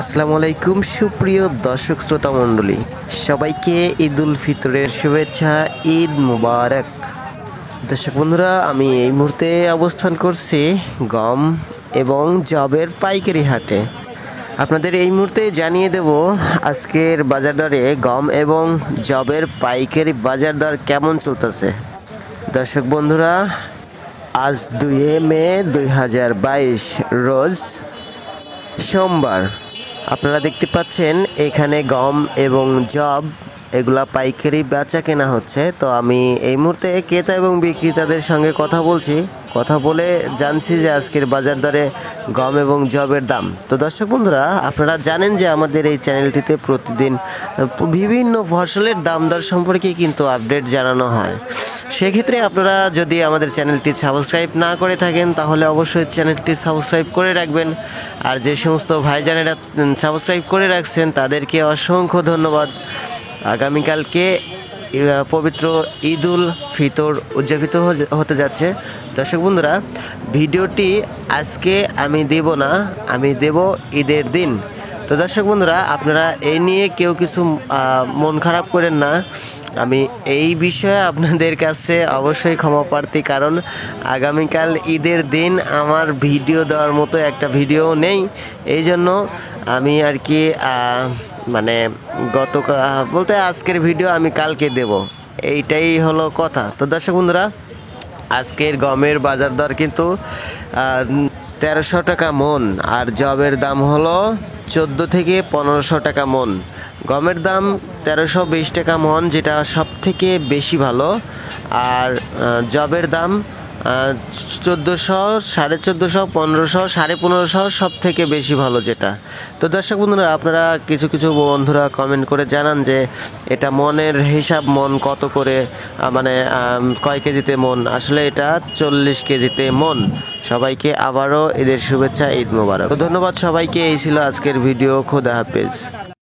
আসসালামু আলাইকুম সুপ্রিয় দর্শক শ্রোতা মণ্ডলী, সবাইকে ঈদ উল ফিতরের শুভেচ্ছা। ঈদ মুবারক। দর্শক বন্ধুরা, আমি এই মুহূর্তে অবস্থান করছি গম এবং জবের পাইকারি হাটে। আপনাদের এই মুহূর্তে জানিয়ে দেব আজকের বাজার দরে গম এবং জবের পাইকারি বাজার দর কেমন চলতেছে। দর্শক বন্ধুরা, আজ 2 মে 2022 রোজ সোমবার। আপনারা দেখতে পাচ্ছেন এখানে গম এবং জব এগুলা পাইকারি বেচা কেনা হচ্ছে। তো আমি এই মুহূর্তে ক্রেতা এবং বিক্রেতাদের সঙ্গে কথা বলছি, কথা বলে জানছি যে আজকের বাজার দরে গম এবং জবের দাম। তো দর্শক বন্ধুরা, আপনারা জানেন যে আমাদের এই চ্যানেলটিতে প্রতিদিন বিভিন্ন ফসলের দাম দর সম্পর্কে কিন্তু আপডেট জানানো হয়। সেক্ষেত্রে আপনারা যদি আমাদের চ্যানেলটি সাবস্ক্রাইব না করে থাকেন তাহলে অবশ্যই চ্যানেলটি সাবস্ক্রাইব করে রাখবেন। আর যে সমস্ত ভাইজানেরা সাবস্ক্রাইব করে রাখছেন তাদেরকে অসংখ্য ধন্যবাদ। আগামীকালকে পবিত্র ঈদ উল ফিতর উদযাপিত হতে যাচ্ছে। দর্শক বন্ধুরা, ভিডিওটি আজকে আমি দেব না, আমি দেব ঈদের দিন। তো দর্শক বন্ধুরা, আপনারা এই নিয়ে কেউ কিছু মন খারাপ করেন না। আমি এই বিষয়ে আপনাদের কাছে অবশ্যই ক্ষমা প্রার্থী, কারণ আগামীকাল ঈদের দিন আমার ভিডিও দেওয়ার মতো একটা ভিডিও নেই। এই জন্য আমি আর কি মানে বলতে আজকের ভিডিও আমি কালকে দেব, এইটাই হলো কথা। তো দর্শক বন্ধুরা, আজকের গমের বাজার দর কিন্তু 1300 টাকা মন, আর জবের দাম হলো 14 থেকে 1500 টাকা মন। গমের দাম 1320 টাকা মন, যেটা সব থেকে বেশি ভালো। আর জবের দাম 1400, 1450, 1500, 1550 সব থেকে বেশি ভালো যেটা। তো দর্শক বন্ধুরা, আপনারা কিছু বন্ধুরা কমেন্ট করে জানান যে এটা মনের হিসাব, মন কত করে, মানে কয় কেজিতে মন। আসলে এটা 40 কেজিতে মন। সবাইকে আবারও ঈদের শুভেচ্ছা, ঈদ মোবারক। তো ধন্যবাদ সবাইকে। এই ছিল আজকের ভিডিও। খোদা হাফেজ।